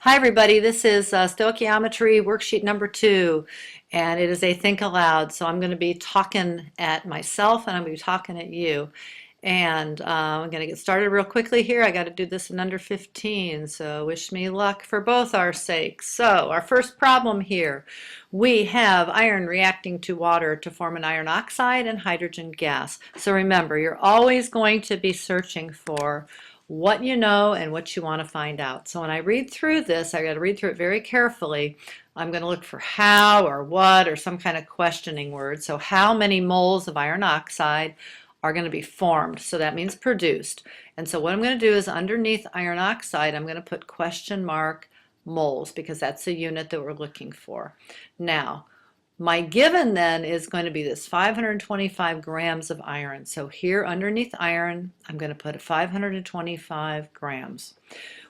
Hi everybody, this is Stoichiometry worksheet number 2, and it is a think aloud. So I'm going to be talking at myself and I'm going to be talking at you. And I'm going to get started real quickly here. I got to do this in under 15, so wish me luck for both our sakes. So our first problem here, we have iron reacting to water to form an iron oxide and hydrogen gas. So remember, you're always going to be searching for what you know and what you want to find out. So when I read through this, I got to read through it very carefully. I'm going to look for how or what or some kind of questioning word. So how many moles of iron oxide are going to be formed? So that means produced. And so what I'm going to do is underneath iron oxide, I'm going to put question mark moles because that's the unit that we're looking for. Now, my given then is going to be this 525 grams of iron. So here underneath iron, I'm going to put 525 grams.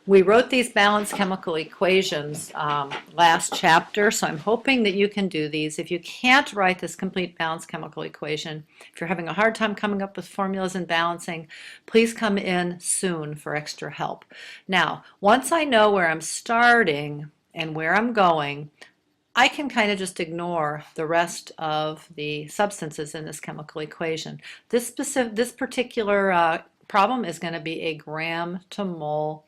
We wrote these balanced chemical equations last chapter, so I'm hoping that you can do these. If you can't write this complete balanced chemical equation, if you're having a hard time coming up with formulas and balancing, please come in soon for extra help. Now, once I know where I'm starting and where I'm going, I can kind of just ignore the rest of the substances in this chemical equation. This particular problem is going to be a gram to mole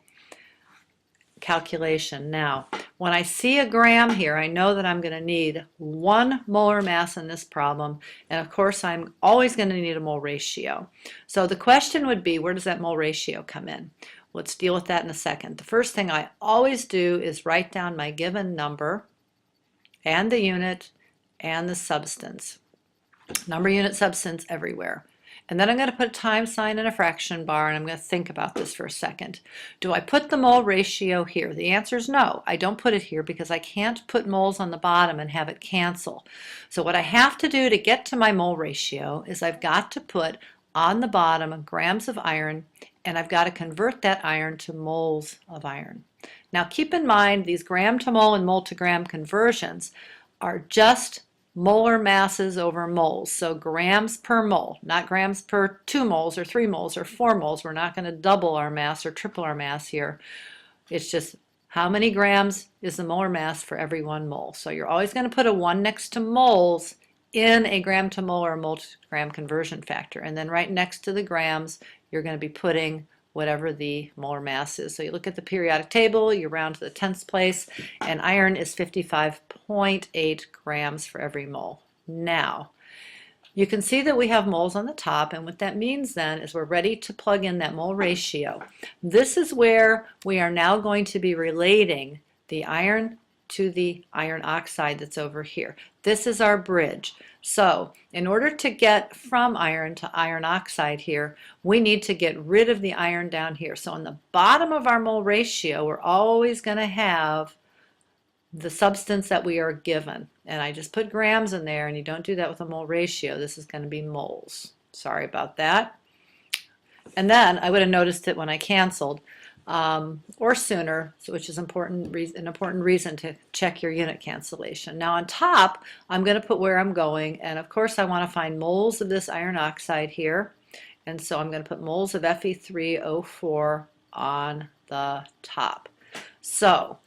calculation. Now, when I see a gram here, I know that I'm going to need 1 molar mass in this problem, and of course I'm always going to need a mole ratio. So the question would be, where does that mole ratio come in? Let's deal with that in a second. The first thing I always do is write down my given number and the unit and the substance. Number, unit, substance everywhere. And then I'm going to put a time sign and a fraction bar, and I'm going to think about this for a second. Do I put the mole ratio here? The answer is no. I don't put it here because I can't put moles on the bottom and have it cancel. So what I have to do to get to my mole ratio is I've got to put on the bottom grams of iron, and I've got to convert that iron to moles of iron. Now keep in mind these gram to mole and mole to gram conversions are just molar masses over moles. So grams per mole, not grams per 2 moles or 3 moles or 4 moles. We're not going to double our mass or triple our mass here. It's just how many grams is the molar mass for every 1 mole. So you're always going to put a 1 next to moles in a gram to mole or mole to gram conversion factor. And then right next to the grams, you're going to be putting whatever the molar mass is. So you look at the periodic table, you round to the 10th place, and iron is 55.8 grams for every mole. Now, you can see that we have moles on the top, and what that means then is we're ready to plug in that mole ratio. This is where we are now going to be relating the iron to the iron oxide that's over here. This is our bridge. So in order to get from iron to iron oxide here, we need to get rid of the iron down here. So on the bottom of our mole ratio, we're always going to have the substance that we are given. And I just put grams in there, and you don't do that with a mole ratio. This is going to be moles. Sorry about that. And then I would have noticed it when I canceled. Or sooner, which is an important reason to check your unit cancellation. Now on top, I'm going to put where I'm going, and of course I want to find moles of this iron oxide here, and so I'm going to put moles of Fe3O4 on the top. So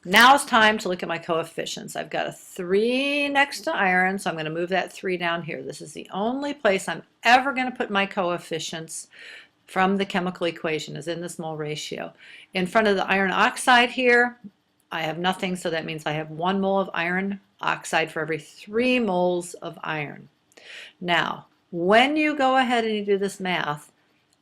now it's time to look at my coefficients. I've got a 3 next to iron, so I'm going to move that 3 down here. This is the only place I'm ever going to put my coefficients from the chemical equation, is in this mole ratio. In front of the iron oxide here, I have nothing, so that means I have 1 mole of iron oxide for every 3 moles of iron. Now, when you go ahead and you do this math,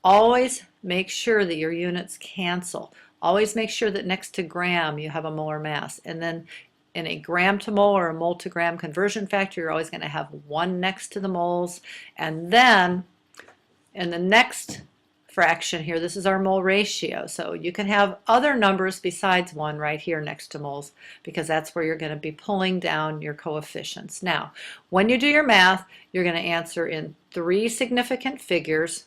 always make sure that your units cancel. Always make sure that next to gram you have a molar mass, and then in a gram to mole or a mole to gram conversion factor, you're always going to have 1 next to the moles, and then in the next fraction here, this is our mole ratio. So you can have other numbers besides 1 right here next to moles, because that's where you're going to be pulling down your coefficients. Now, when you do your math, you're going to answer in 3 significant figures,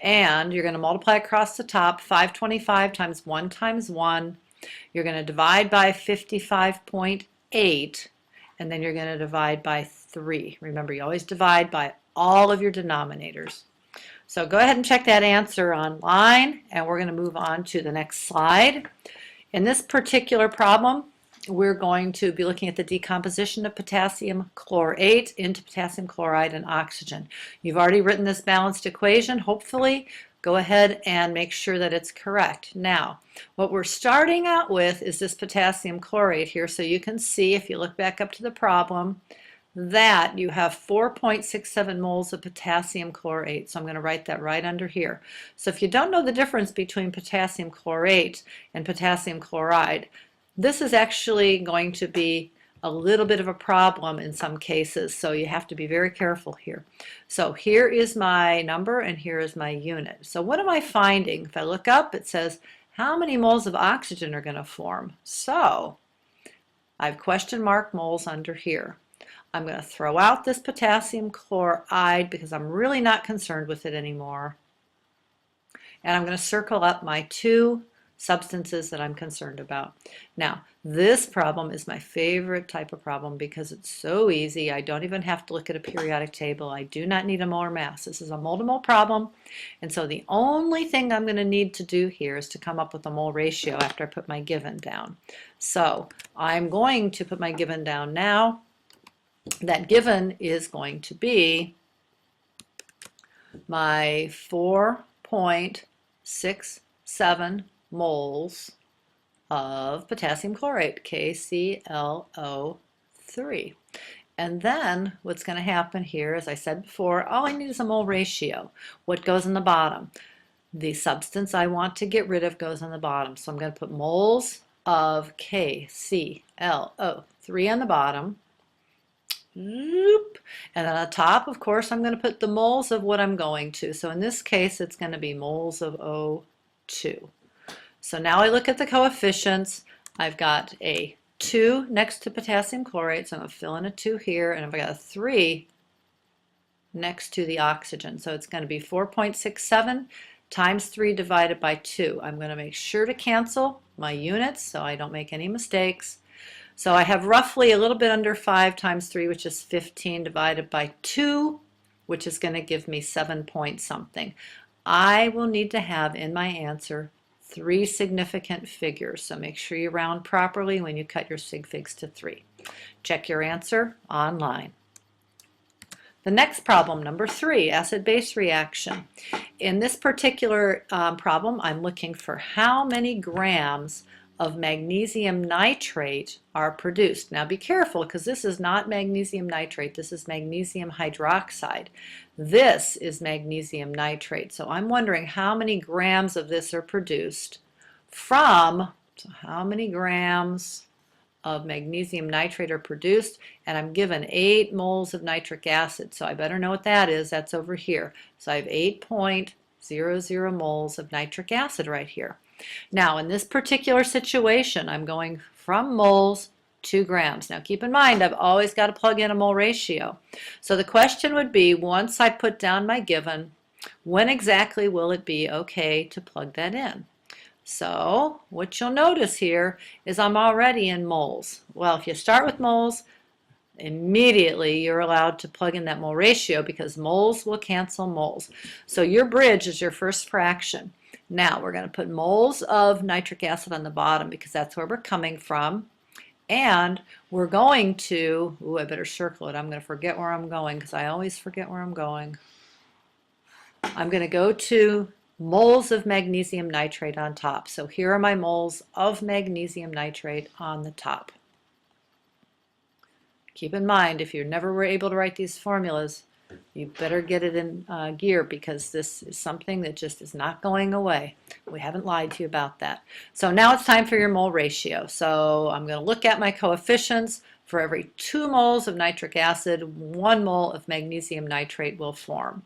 and you're going to multiply across the top. 525 times 1 times 1. You're going to divide by 55.8, and then you're going to divide by 3. Remember, you always divide by all of your denominators. So go ahead and check that answer online, and we're going to move on to the next slide. In this particular problem, we're going to be looking at the decomposition of potassium chlorate into potassium chloride and oxygen. You've already written this balanced equation. Hopefully, go ahead and make sure that it's correct. Now, what we're starting out with is this potassium chlorate here. So you can see, if you look back up to the problem, that you have 4.67 moles of potassium chlorate. So I'm going to write that right under here. So if you don't know the difference between potassium chlorate and potassium chloride, this is actually going to be a little bit of a problem in some cases, so you have to be very careful here. So here is my number and here is my unit. So what am I finding? If I look up, it says how many moles of oxygen are going to form. So I have question mark moles under here. I'm going to throw out this potassium chloride because I'm really not concerned with it anymore. And I'm going to circle up my two substances that I'm concerned about. Now, this problem is my favorite type of problem because it's so easy. I don't even have to look at a periodic table. I do not need a molar mass. This is a mole-to-mole problem. And so the only thing I'm going to need to do here is to come up with a mole ratio after I put my given down. So I'm going to put my given down now. That given is going to be my 4.67 moles of potassium chlorate, KClO3. And then what's going to happen here, as I said before, all I need is a mole ratio. What goes in the bottom? The substance I want to get rid of goes on the bottom. So I'm going to put moles of KClO3 on the bottom. And then on the top, of course, I'm going to put the moles of what I'm going to. So in this case, it's going to be moles of O2. So now I look at the coefficients. I've got a 2 next to potassium chlorate, so I'm going to fill in a 2 here, and I've got a 3 next to the oxygen. So it's going to be 4.67 times 3 divided by 2. I'm going to make sure to cancel my units so I don't make any mistakes. So I have roughly a little bit under 5 times 3, which is 15, divided by 2, which is going to give me 7 point something. I will need to have in my answer 3 significant figures, so make sure you round properly when you cut your sig figs to 3. Check your answer online. The next problem, number 3, acid-base reaction. In this particular problem, I'm looking for how many grams of magnesium nitrate are produced. Now be careful, because this is not magnesium nitrate, this is magnesium hydroxide. This is magnesium nitrate. So I'm wondering how many grams of this are produced from, so how many grams of magnesium nitrate are produced, and I'm given 8 moles of nitric acid, so I better know what that is. That's over here. So I have 8.00 moles of nitric acid right here. Now, in this particular situation, I'm going from moles to grams. Now, keep in mind, I've always got to plug in a mole ratio. So the question would be, once I put down my given, when exactly will it be okay to plug that in? So what you'll notice here is I'm already in moles. Well, if you start with moles, immediately you're allowed to plug in that mole ratio because moles will cancel moles. So your bridge is your first fraction. Now we're going to put moles of nitric acid on the bottom because that's where we're coming from. And we're going to, I better circle it. I'm going to forget where I'm going because I always forget where I'm going. I'm going to go to moles of magnesium nitrate on top. So here are my moles of magnesium nitrate on the top. Keep in mind, if you never were able to write these formulas, you better get it in gear because this is something that just is not going away. We haven't lied to you about that. So now it's time for your mole ratio. So I'm going to look at my coefficients. For every 2 moles of nitric acid, 1 mole of magnesium nitrate will form.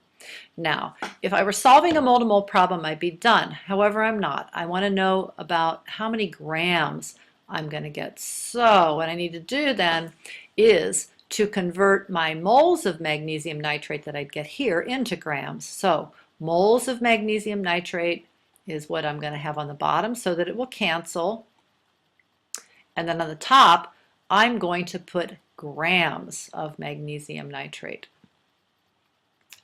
Now, if I were solving a mole-to-mole problem, I'd be done. However, I'm not. I want to know about how many grams I'm going to get. So what I need to do then is to convert my moles of magnesium nitrate that I'd get here into grams. So moles of magnesium nitrate is what I'm going to have on the bottom so that it will cancel. And then on the top, I'm going to put grams of magnesium nitrate.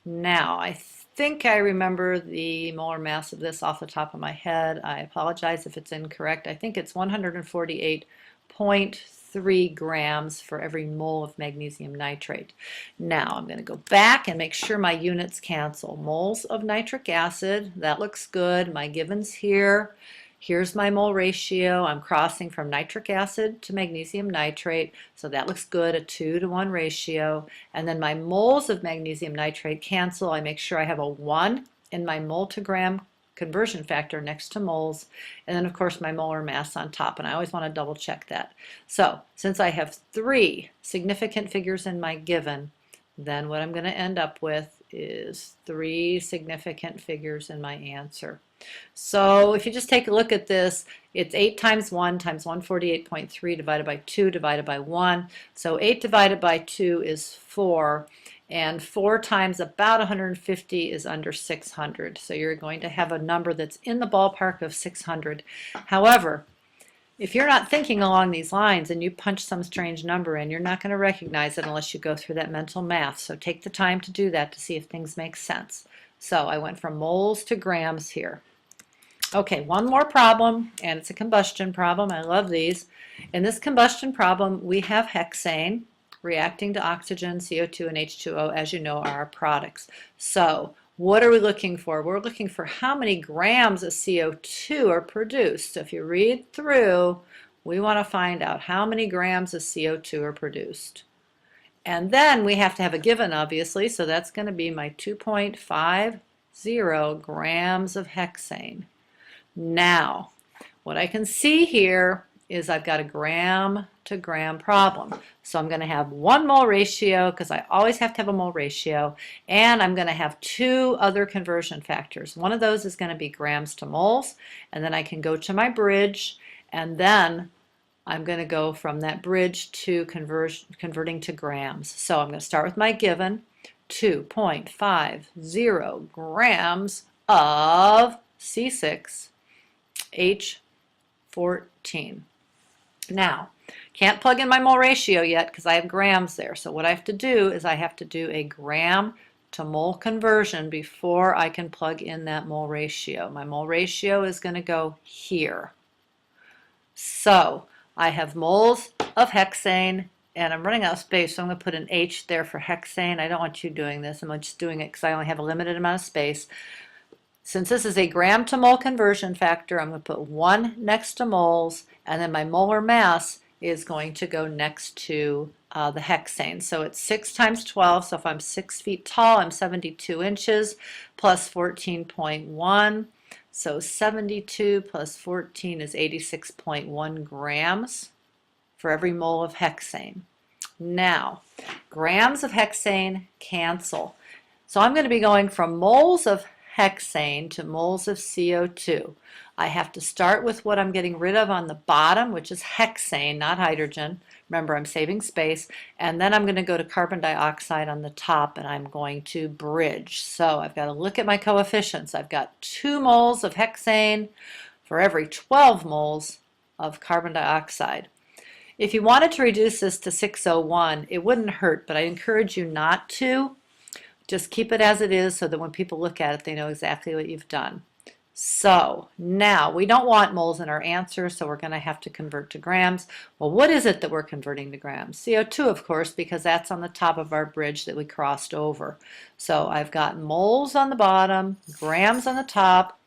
Now, I think I remember the molar mass of this off the top of my head. I apologize if it's incorrect. I think it's 148.3 grams for every mole of magnesium nitrate. Now I'm going to go back and make sure my units cancel. Moles of nitric acid, that looks good. My givens here. Here's my mole ratio. I'm crossing from nitric acid to magnesium nitrate, so that looks good, a 2-to-1 ratio. And then my moles of magnesium nitrate cancel. I make sure I have a 1 in my mole to gram conversion factor next to moles, and then of course my molar mass on top, and I always want to double check that. So since I have 3 significant figures in my given, then what I'm going to end up with is 3 significant figures in my answer. So if you just take a look at this, it's 8 times 1 times 148.3 divided by 2 divided by 1. So 8 divided by 2 is 4, and 4 times about 150 is under 600. So you're going to have a number that's in the ballpark of 600. However, if you're not thinking along these lines and you punch some strange number in, you're not going to recognize it unless you go through that mental math. So take the time to do that to see if things make sense. So I went from moles to grams here. Okay, one more problem, and it's a combustion problem. I love these. In this combustion problem, we have hexane reacting to oxygen, CO2, and H2O, as you know, are our products. So what are we looking for? We're looking for how many grams of CO2 are produced. So if you read through, we want to find out how many grams of CO2 are produced. And then we have to have a given, obviously, so that's going to be my 2.50 grams of hexane. Now, what I can see here is I've got a gram to gram problem. So I'm going to have 1 mole ratio, because I always have to have a mole ratio, and I'm going to have 2 other conversion factors. One of those is going to be grams to moles, and then I can go to my bridge, and then I'm going to go from that bridge to converting to grams. So I'm going to start with my given, 2.50 grams of C6H14. Now, can't plug in my mole ratio yet because I have grams there. So what I have to do is I have to do a gram to mole conversion before I can plug in that mole ratio. My mole ratio is going to go here. So I have moles of hexane, and I'm running out of space, so I'm going to put an H there for hexane. I don't want you doing this. I'm just doing it because I only have a limited amount of space. Since this is a gram to mole conversion factor, I'm going to put 1 next to moles, and then my molar mass is going to go next to the hexane. So it's 6 times 12, so if I'm 6 feet tall, I'm 72 inches, plus 14.1. So 72 plus 14 is 86.1 grams for every mole of hexane. Now, grams of hexane cancel. So I'm going to be going from moles of hexane to moles of CO2. I have to start with what I'm getting rid of on the bottom, which is hexane, not hydrogen. Remember, I'm saving space. And then I'm going to go to carbon dioxide on the top, and I'm going to bridge. So I've got to look at my coefficients. I've got 2 moles of hexane for every 12 moles of carbon dioxide. If you wanted to reduce this to 601, it wouldn't hurt, but I encourage you not to. Just keep it as it is so that when people look at it, they know exactly what you've done. So now we don't want moles in our answer, so we're going to have to convert to grams. Well, what is it that we're converting to grams? CO2, of course, because that's on the top of our bridge that we crossed over. So I've got moles on the bottom, grams on the top.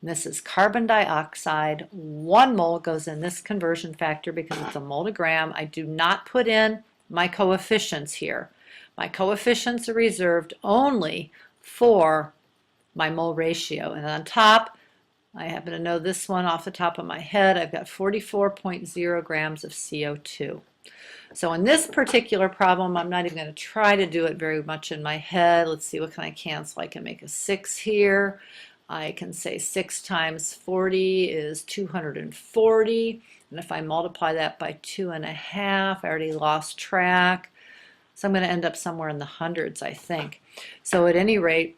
This is carbon dioxide. 1 mole goes in this conversion factor because it's a mole to gram. I do not put in my coefficients here. My coefficients are reserved only for my mole ratio. And on top, I happen to know this one off the top of my head, I've got 44.0 grams of CO2. So in this particular problem, I'm not even going to try to do it very much in my head. Let's see, what can I cancel? I can make a 6 here. I can say 6 times 40 is 240. And if I multiply that by 2.5, I already lost track. So I'm going to end up somewhere in the hundreds, I think. So at any rate,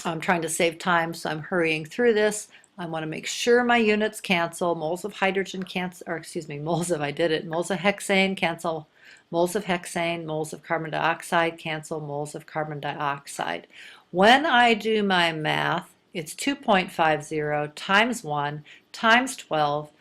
I'm trying to save time, so I'm hurrying through this. I want to make sure my units cancel. Moles of hydrogen cancel, or excuse me, moles of hexane cancel. Moles of hexane, moles of carbon dioxide cancel, moles of carbon dioxide. When I do my math, it's 2.50 times 1 times 12